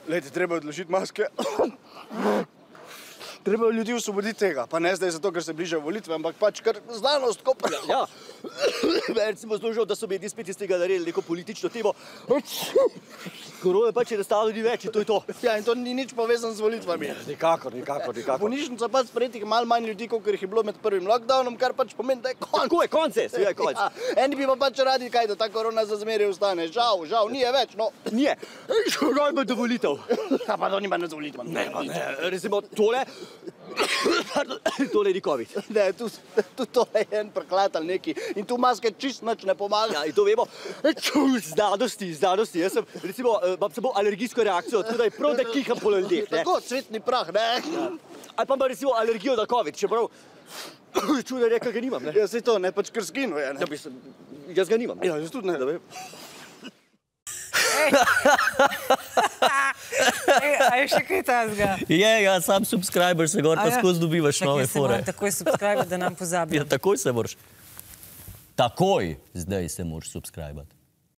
Glejte, treba je odložiti maske. Treba je ljudi osvoboditi tega. Pa ne zdaj zato, ker se bližajo volitve, ampak pač kar znanost, ko pa... Ja, recimo zložil, da so mediji spet iz tega naredili neko politično temo. Korona pač enostavno ni več in to je to. Ja, in to ni nič povezano z volitvami. Nikakor. Bolnišnica pač sprejetih malo manj ljudi, kolikor jih je bilo med prvim lockdownom, kar pač pomeni, da je konc. Tako je, konc je, seveda je konc. Ja, eni bi pa pač radi kaj, da ta korona za zmeraj ostane. Žal, ni je več, no. Nije. Rojba do volitev. Ja, pa to nima ne z volitvami. Ne, recimo tole, tole ni COVID. Ne, tu tole je en preklad ali neki in tu maske čist nič ne pomaga. Ja, in to vemo. Znanosti. Jaz sem, recimo, imam samo alergijsko reakcijo, tako da je prav, da kiham po ljudeh. Tako, cvetni prah, ne? Ali pa imam recimo alergijo na COVID, čeprav čuda reka ga nimam, ne? Ja, saj to, ne, pač kar skinu je, ne? Ja, mislim, jaz ga nimam. Ja, jaz tudi ne. Da vem. A je še kaj tazga? Ja, sam subscriber se gor, pa skozi dobivaš nove fore. Čakaj, se moram takoj subscribe, da nam pozabi. Ja, takoj se moraš. Takoj zdaj se moraš subscribati.